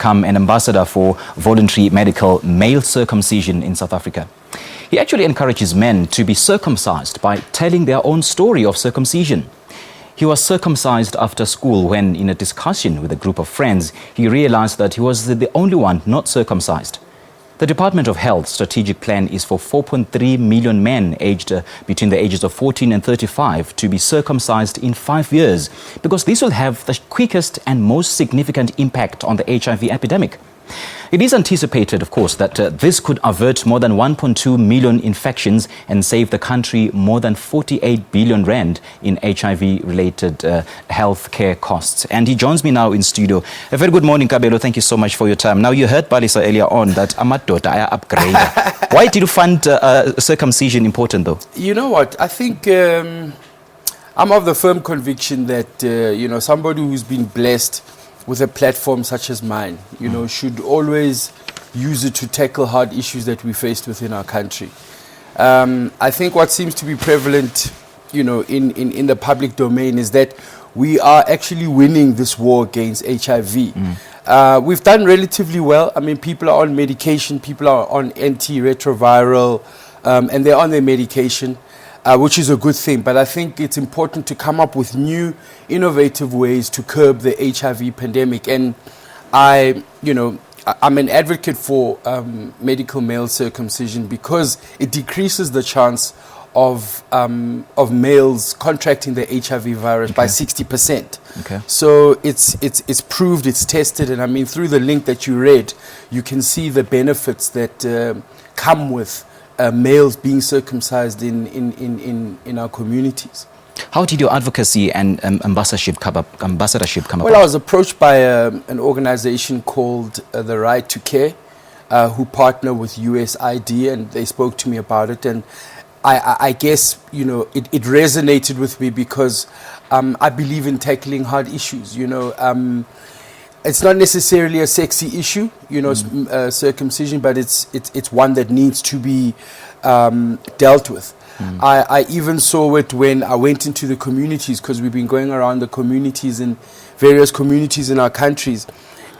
become an ambassador for voluntary medical male circumcision in South Africa. He actually encourages men to be circumcised by telling their own story of circumcision. He was circumcised after school when, in a discussion with a group of friends, he realized that he was the only one not circumcised. The Department of Health's strategic plan is for 4.3 million men aged between the ages of 14 and 35 to be circumcised in 5 years, because this will have the quickest and most significant impact on the HIV epidemic. It is anticipated, of course, that this could avert more than 1.2 million infections and save the country more than 48 billion rand in HIV-related health care costs. And he joins me now in studio. A very good morning, Kabelo. Thank you so much for your time. Now, you heard Balisa earlier on that Amadota I upgrade. Why did you find circumcision important, though? You know what? I think I'm of the firm conviction that, somebody who's been blessed with a platform such as mine, should always use it to tackle hard issues that we faced within our country. I think what seems to be prevalent, in the public domain is that we are actually winning this war against HIV. We've done relatively well. I mean, people are on medication, people are on antiretroviral, and they're on their medication. Which is a good thing, but I think it's important to come up with new, innovative ways to curb the HIV pandemic. And I'm an advocate for medical male circumcision because it decreases the chance of males contracting the HIV virus by 60%. Okay. So it's proved, it's tested, and I mean through the link that you read, you can see the benefits that come with males being circumcised in our communities. How did your advocacy and ambassadorship come about? Well, I was approached by an organization called The Right to Care, who partner with USAID, and they spoke to me about it. And I guess, it resonated with me because I believe in tackling hard issues, It's not necessarily a sexy issue, circumcision, but it's one that needs to be dealt with. I even saw it when I went into the communities, because we've been going around the communities in various communities in our countries.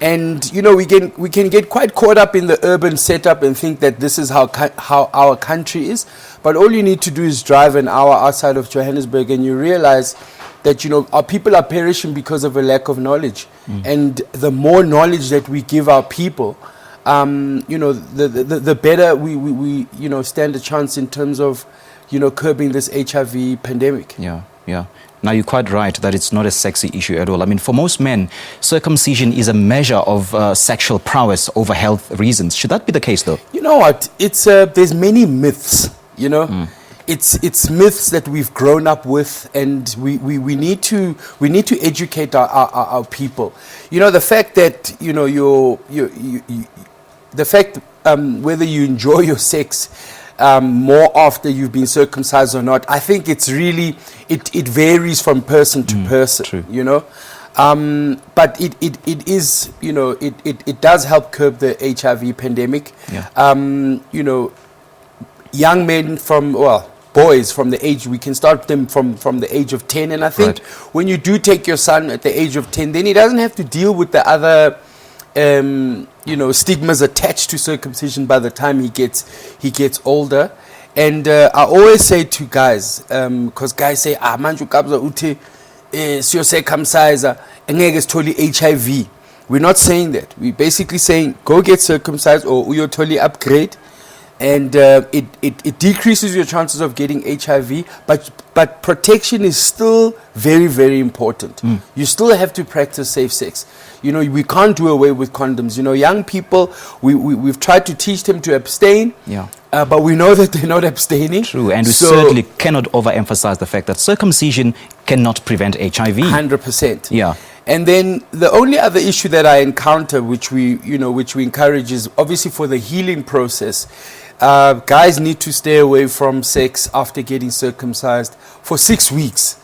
And, we can get quite caught up in the urban setup and think that this is how our country is. But all you need to do is drive an hour outside of Johannesburg and you realize that, our people are perishing because of a lack of knowledge. And the more knowledge that we give our people, the better we stand a chance in terms of, curbing this HIV pandemic. Yeah. Now, you're quite right that it's not a sexy issue at all. I mean, for most men, circumcision is a measure of sexual prowess over health reasons. Should that be the case, though? You know what? It's there's many myths, It's myths that we've grown up with, and we need to educate our people. The fact that the fact whether you enjoy your sex more after you've been circumcised or not, I think it's really it varies from person to person. True. But it is it does help curb the HIV pandemic. Young men boys from the age, we can start them from the age of 10. And I think when you do take your son at the age of 10, then he doesn't have to deal with the other, stigmas attached to circumcision by the time he gets older. And I always say to guys, because guys say, manju kabza uti siyo circumciser, engeke sithole HIV. We're not saying that. We're basically saying, go get circumcised or uyotoli upgrade. And it decreases your chances of getting HIV, but protection is still very, very important. You still have to practice safe sex. We can't do away with condoms. Young people, we've tried to teach them to abstain, but we know that they're not abstaining. True, and we certainly cannot overemphasize the fact that circumcision cannot prevent HIV. 100%. Yeah. And then the only other issue that I encounter, which we encourage, is obviously for the healing process. Guys need to stay away from sex after getting circumcised for 6 weeks.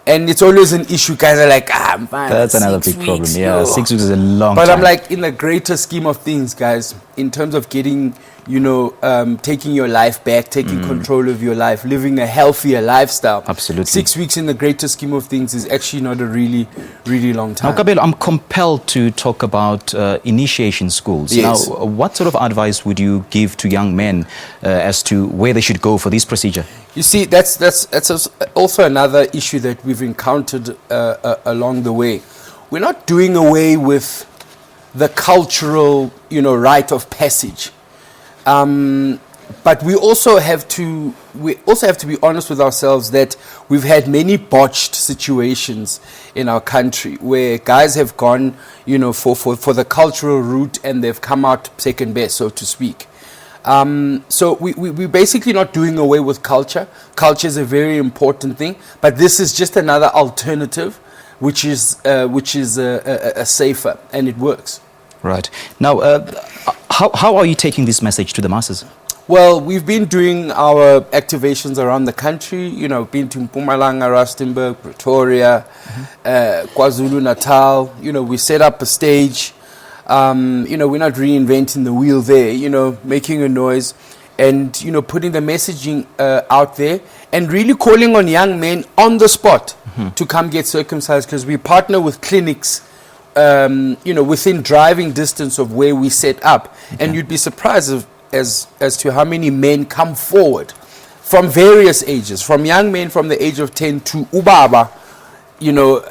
And it's always an issue. Guys are like, I'm fine. That's another big problem. Yeah, 6 weeks is a long time. But I'm like, in the greater scheme of things, guys, in terms of getting, taking your life back, taking control of your life, living a healthier lifestyle. Absolutely. 6 weeks in the greater scheme of things is actually not a really, really long time. Now, Kabelo, I'm compelled to talk about initiation schools. Yes. Now, what sort of advice would you give to young men as to where they should go for this procedure? You see, that's also another issue that we've encountered along the way. We're not doing away with the cultural, rite of passage, but we also have to be honest with ourselves that we've had many botched situations in our country where guys have gone, for the cultural route and they've come out second best, so to speak. So we're basically not doing away with culture. Culture is a very important thing, but this is just another alternative, which is a safer, and it works. Right. Now, how are you taking this message to the masses? Well, we've been doing our activations around the country. Been to Mpumalanga, Rustenburg, Pretoria, KwaZulu-Natal. We set up a stage. We're not reinventing the wheel there, making a noise and, putting the messaging out there and really calling on young men on the spot to come get circumcised, because we partner with clinics, within driving distance of where we set up. Okay. And you'd be surprised as to how many men come forward from various ages, from young men from the age of 10 to ubaba,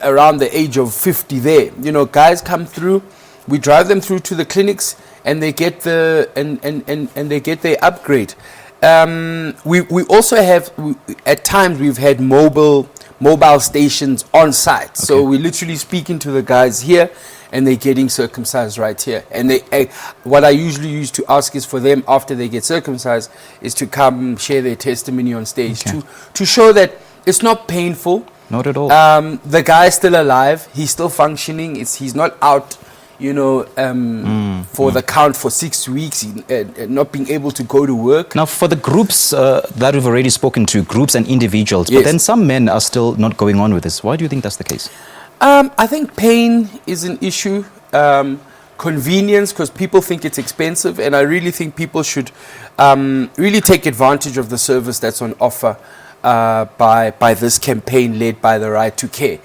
around the age of 50 there. Guys come through. We drive them through to the clinics, and they get and they get their upgrade. We also have, at times we've had mobile stations on site. Okay. So we're literally speaking to the guys here, and they're getting circumcised right here. And what I usually used to ask is for them, after they get circumcised, is to come share their testimony on stage, okay, to show that it's not painful. Not at all. The guy's still alive. He's still functioning. He's not out, for the count for 6 weeks, not being able to go to work. Now, for the groups that we've already spoken to, groups and individuals, yes, but then some men are still not going on with this. Why do you think that's the case? I think pain is an issue. Convenience, because people think it's expensive, and I really think people should really take advantage of the service that's on offer by this campaign led by the Right to Care.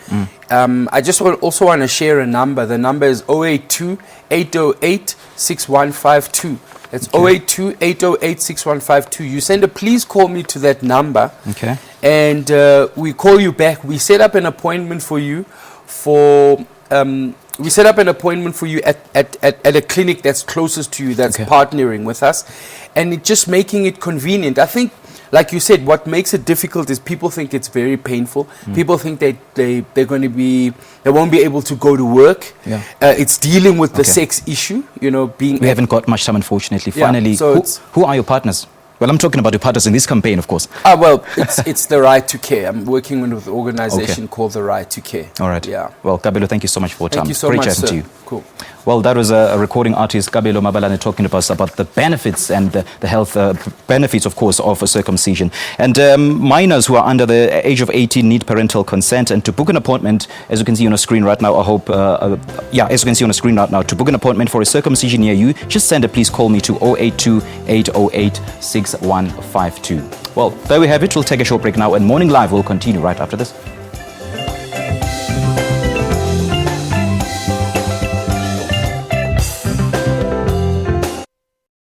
I just also want to share a number. The number is 082-808-6152. That's okay. 082-808-6152. You send a please call me to that number. Okay. And we call you back. We set up an appointment for you at a clinic that's closest to you, that's okay, partnering with us, and it just making it convenient. I think, like you said, what makes it difficult is people think it's very painful. People think they won't be able to go to work. Yeah. It's dealing with the sex issue, we haven't got much time, unfortunately. Finally, yeah, so who are your partners? Well, I'm talking about your partners in this campaign, of course. Well, it's the Right to Care. I'm working with an organization called the Right to Care. All right. Yeah. Well, Kabelo, thank you so much for your time. Thank you so much, sir. To you. Cool. Well, that was a recording artist, Kabelo Mabalane, talking to us about the benefits and the health benefits, of course, of a circumcision. And minors who are under the age of 18 need parental consent. And to book an appointment, as you can see on a screen right now, as you can see on the screen right now, to book an appointment for a circumcision near you, just send a please call me to 082-808-6152. Well, there we have it. We'll take a short break now, and Morning Live will continue right after this.